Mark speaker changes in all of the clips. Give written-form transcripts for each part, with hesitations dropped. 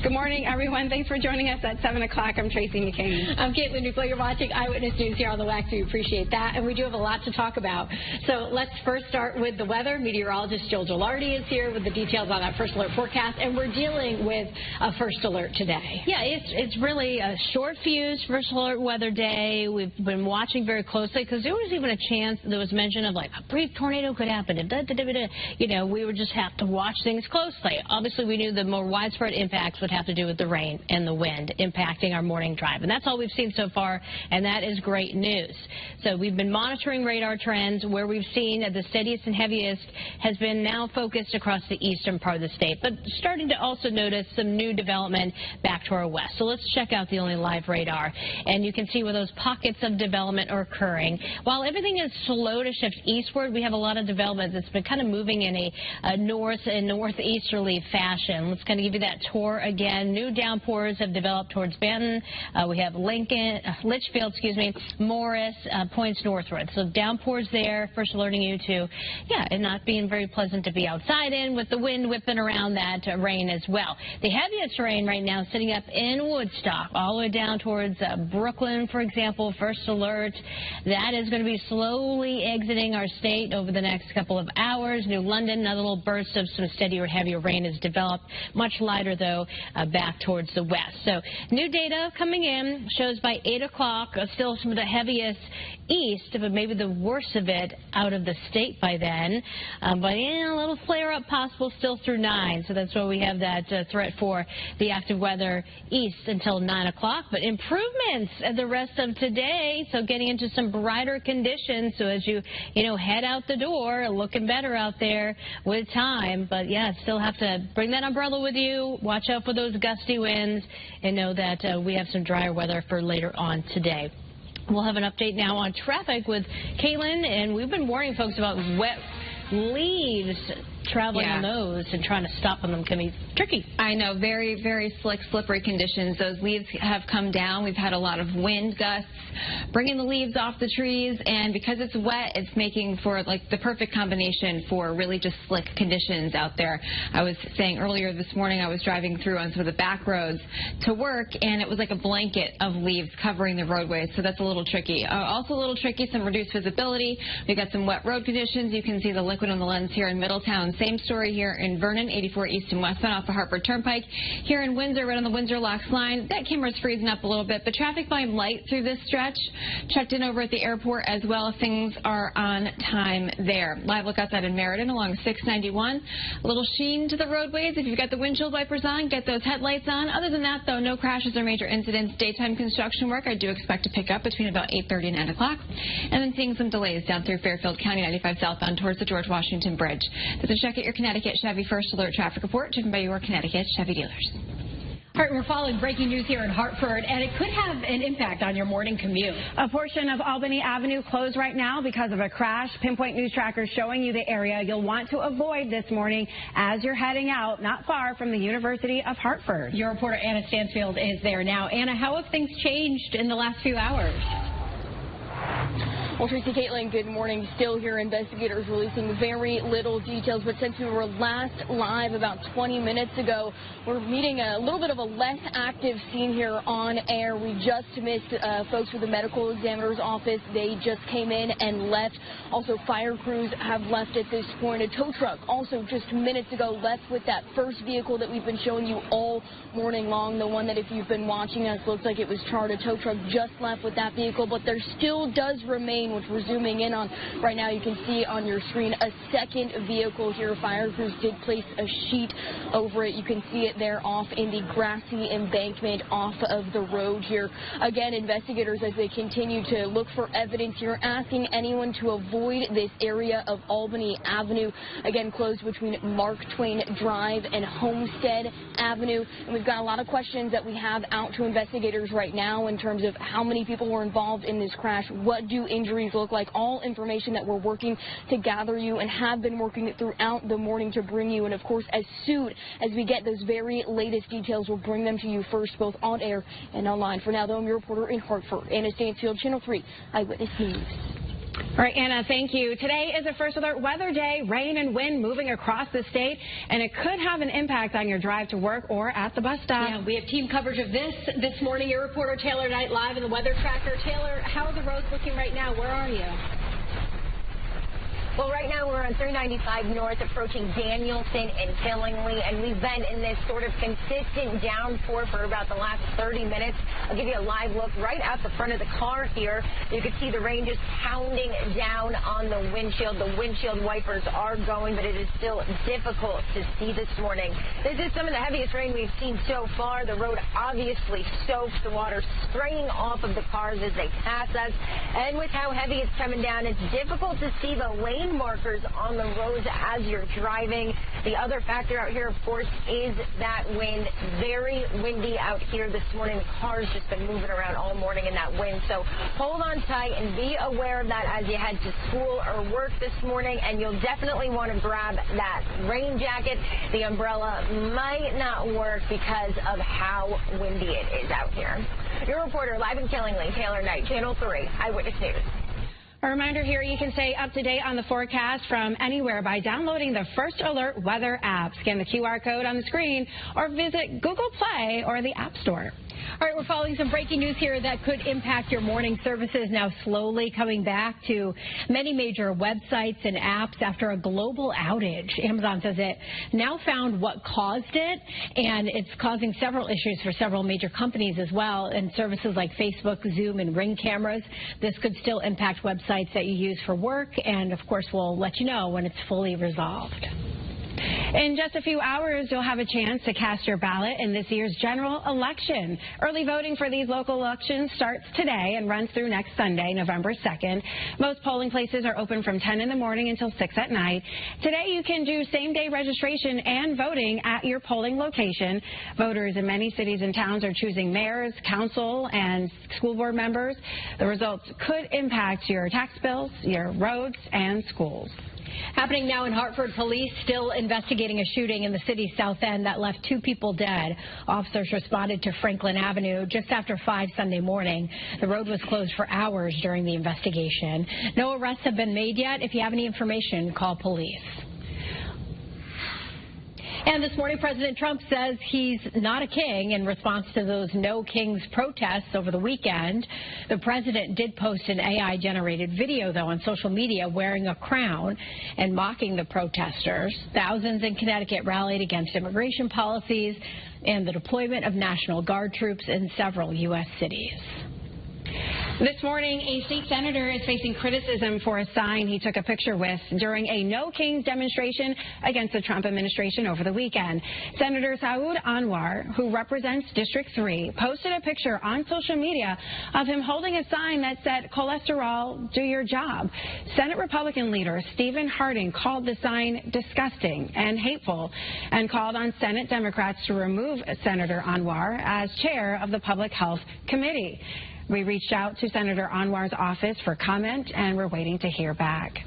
Speaker 1: Good morning, everyone. Thanks for joining us at 7 o'clock. I'm Tracey McCain.
Speaker 2: I'm Caitlin Nuclo. You're watching Eyewitness News here on the WAC. We appreciate that, and we do have a lot to talk about. So let's first start with the weather. Meteorologist Jill Gilardi is here with the details on that first alert forecast, and we're dealing with a first alert today.
Speaker 3: Yeah, it's really a short fuse first alert weather day. We've been watching very closely because there was even a chance, there was mention of like a brief tornado could happen. You know, we would just have to watch things closely. Obviously, we knew the more widespread impacts would have to do with the rain and the wind impacting our morning drive. And that's all we've seen so far, and that is great news. So we've been monitoring radar trends. Where we've seen the steadiest and heaviest has been now focused across the eastern part of the state, but starting to also notice some new development back to our west. So let's check out the only live radar, and you can see where those pockets of development are occurring. While everything is slow to shift eastward, we have a lot of development that's been kind of moving in a north and northeasterly fashion. Let's kind of give you that tour again. New downpours have developed towards Benton. We have Litchfield, Morris, points northward. So downpours there, first alerting you to, it not being very pleasant to be outside in with the wind whipping around that rain as well. The heaviest rain right now sitting up in Woodstock, all the way down towards Brooklyn, for example, first alert. That is going to be slowly exiting our state over the next couple of hours. New London, another little burst of some steadier, heavier rain has developed. Much lighter, though, back towards the west. So new data coming in shows by 8 o'clock, still some of the heaviest east, but maybe the worst of it out of the state by then. But a little flare-up possible still through 9. So that's why we have that threat for the active weather east until 9 o'clock. But improvements the rest of today, so getting into some brighter conditions. So as you head out the door, looking better out there with time. But yeah, still have to bring that umbrella with you. Watch out for those gusty winds, and know that we have some drier weather for later on today. We'll have an update now on traffic with Caitlin, and we've been warning folks about wet leaves traveling on those, and trying to stop them can be tricky.
Speaker 1: I know, very, very slick, slippery conditions. Those leaves have come down. We've had a lot of wind gusts bringing the leaves off the trees, and because it's wet, it's making for like the perfect combination for really just slick conditions out there. I was saying earlier this morning I was driving through on some of the back roads to work, and it was like a blanket of leaves covering the roadways, so that's a little tricky. Also a little tricky, some reduced visibility. We've got some wet road conditions. You can see the liquid on the lens here in Middletown. Same story here in Vernon, 84 east and westbound off the Hartford Turnpike. Here in Windsor, right on the Windsor Locks line, that camera's freezing up a little bit, but traffic volume light through this stretch. Checked in over at the airport as well. Things are on time there. Live look outside in Meriden along 691. A little sheen to the roadways. If you've got the windshield wipers on, get those headlights on. Other than that, though, no crashes or major incidents. Daytime construction work I do expect to pick up between about 8:30 and 9 o'clock. And then seeing some delays down through Fairfield County 95 southbound towards the George Washington Bridge. That's a check at your Connecticut Chevy First Alert traffic report driven by your Connecticut Chevy dealers.
Speaker 2: All right, we're following breaking news here in Hartford, and it could have an impact on your morning commute.
Speaker 4: A portion of Albany Avenue closed right now because of a crash. Pinpoint News Tracker showing you the area you'll want to avoid this morning as you're heading out, not far from the University of Hartford.
Speaker 2: Your reporter Anna Stansfield is there now. Anna, how have things changed in the last few hours?
Speaker 5: Well, Tracey, Caitlin, good morning. Still here, investigators releasing very little details, but since we were last live about 20 minutes ago, we're meeting a little bit of a less active scene here on air. We just missed folks with the medical examiner's office. They just came in and left. Also, fire crews have left at this point. A tow truck also just minutes ago left with that first vehicle that we've been showing you all morning long, the one that if you've been watching us looks like it was charred. A tow truck just left with that vehicle, but there still does remain, which we're zooming in on right now. You can see on your screen a second vehicle here. Fire crews did place a sheet over it. You can see it there off in the grassy embankment off of the road here. Again, investigators, as they continue to look for evidence here, asking anyone to avoid this area of Albany Avenue, again closed between Mark Twain Drive and Homestead Avenue. And we've got a lot of questions that we have out to investigators right now in terms of how many people were involved in this crash, what do injuries look like, all information that we're working to gather you and have been working throughout the morning to bring you. And of course, as soon as we get those very latest details, we'll bring them to you first, both on air and online. For now, though, I'm your reporter in Hartford, Anna Stansfield, Channel 3 Eyewitness News.
Speaker 4: All right, Anna, thank you. Today is a first alert weather day. Rain and wind moving across the state, and it could have an impact on your drive to work or at the bus stop.
Speaker 2: Yeah, we have team coverage of this morning. Your reporter Taylor Knight live in the weather tracker. Taylor, how are the roads looking right now? Where are you?
Speaker 6: Well, right now we're on 395 north approaching Danielson and Killingly, and we've been in this sort of consistent downpour for about the last 30 minutes. I'll give you a live look right out the front of the car here. You can see the rain just pounding down on the windshield. The windshield wipers are going, but it is still difficult to see this morning. This is some of the heaviest rain we've seen so far. The road obviously soaks, the water spraying off of the cars as they pass us. And with how heavy it's coming down, it's difficult to see the lane markers on the roads as you're driving. The other factor out here, of course, is that wind. Very windy out here this morning. The car's just been moving around all morning in that wind. So hold on tight and be aware of that as you head to school or work this morning. And you'll definitely want to grab that rain jacket. The umbrella might not work because of how windy it is out here. Your reporter live in Killingly, Taylor Knight, Channel 3, Eyewitness News.
Speaker 4: A reminder here, you can stay up to date on the forecast from anywhere by downloading the First Alert Weather app. Scan the QR code on the screen or visit Google Play or the App Store.
Speaker 2: All right, we're following some breaking news here that could impact your morning services now slowly coming back to many major websites and apps after a global outage. Amazon says it now found what caused it, and it's causing several issues for several major companies as well, and services like Facebook, Zoom, and Ring cameras. This could still impact websites that you use for work, and of course we'll let you know when it's fully resolved.
Speaker 4: In just a few hours, you'll have a chance to cast your ballot in this year's general election. Early voting for these local elections starts today and runs through next Sunday, November 2nd. Most polling places are open from 10 in the morning until 6 at night. Today, you can do same-day registration and voting at your polling location. Voters in many cities and towns are choosing mayors, council, and school board members. The results could impact your tax bills, your roads, and schools.
Speaker 2: Happening now in Hartford, police still investigating a shooting in the city's south end that left 2 people dead. Officers responded to Franklin Avenue just after 5 Sunday morning. The road was closed for hours during the investigation. No arrests have been made yet. If you have any information, call police. And this morning, President Trump says he's not a king in response to those No Kings protests over the weekend. The president did post an AI-generated video, though, on social media wearing a crown and mocking the protesters. Thousands in Connecticut rallied against immigration policies and the deployment of National Guard troops in several U.S. cities.
Speaker 4: This morning, a state senator is facing criticism for a sign he took a picture with during a No Kings demonstration against the Trump administration over the weekend. Senator Saud Anwar, who represents District 3, posted a picture on social media of him holding a sign that said, "Cholesterol, do your job." Senate Republican leader Stephen Harding called the sign disgusting and hateful and called on Senate Democrats to remove Senator Anwar as chair of the Public Health Committee. We reached out to Senator Anwar's office for comment, and we're waiting to hear back.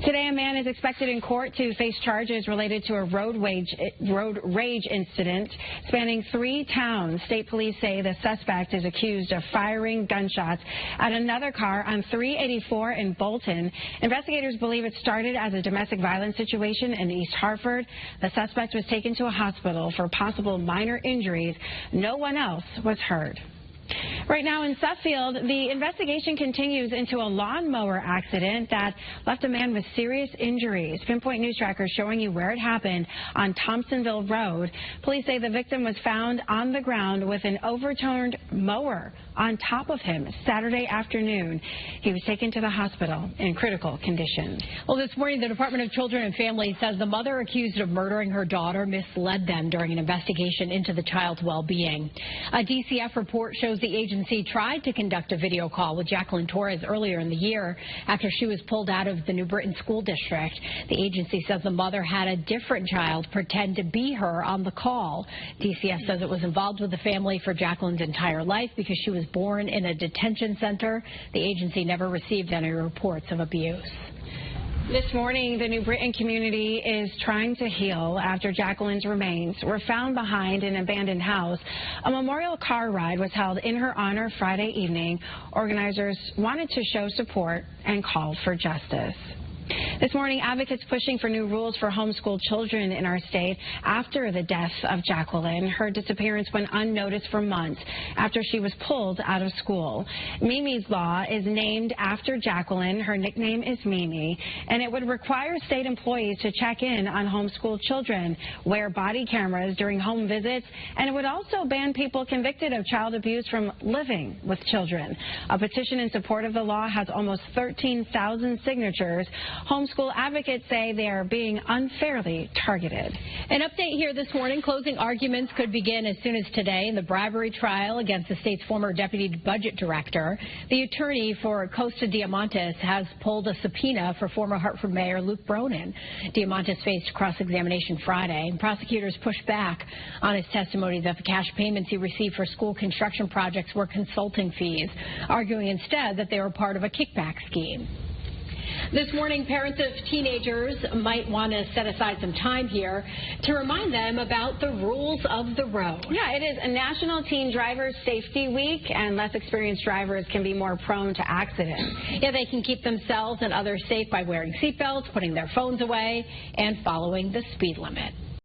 Speaker 4: Today, a man is expected in court to face charges related to a road rage incident spanning 3 towns. State police say the suspect is accused of firing gunshots at another car on 384 in Bolton. Investigators believe it started as a domestic violence situation in East Hartford. The suspect was taken to a hospital for possible minor injuries. No one else was hurt. Right now in Suffield, the investigation continues into a lawnmower accident that left a man with serious injuries. Pinpoint News Tracker showing you where it happened on Thompsonville Road. Police say the victim was found on the ground with an overturned mower on top of him Saturday afternoon. He was taken to the hospital in critical condition.
Speaker 2: Well, this morning, the Department of Children and Families says the mother accused of murdering her daughter misled them during an investigation into the child's well-being. A DCF report shows the agency tried to conduct a video call with Jacqueline Torres earlier in the year after she was pulled out of the New Britain School District. The agency says the mother had a different child pretend to be her on the call. DCF says it was involved with the family for Jacqueline's entire life because she was born in a detention center. The agency never received any reports of abuse.
Speaker 4: This morning, the New Britain community is trying to heal after Jacqueline's remains were found behind an abandoned house. A memorial car ride was held in her honor Friday evening. Organizers wanted to show support and call for justice. This morning, advocates pushing for new rules for homeschooled children in our state after the death of Jacqueline. Her disappearance went unnoticed for months after she was pulled out of school. Mimi's Law is named after Jacqueline. Her nickname is Mimi, and it would require state employees to check in on homeschooled children, wear body cameras during home visits, and it would also ban people convicted of child abuse from living with children. A petition in support of the law has almost 13,000 signatures. Homeschool advocates say they are being unfairly targeted.
Speaker 3: An update here this morning. Closing arguments could begin as soon as today in the bribery trial against the state's former deputy budget director. The attorney for Costa Diamantes has pulled a subpoena for former Hartford Mayor Luke Bronin. Diamantes faced cross-examination Friday, and prosecutors pushed back on his testimony that the cash payments he received for school construction projects were consulting fees, arguing instead that they were part of a kickback scheme.
Speaker 2: This morning, parents of teenagers might want to set aside some time here to remind them about the rules of the road.
Speaker 4: Yeah, it is a National Teen Driver Safety Week, and less experienced drivers can be more prone to accidents.
Speaker 2: Yeah, they can keep themselves and others safe by wearing seatbelts, putting their phones away, and following the speed limit.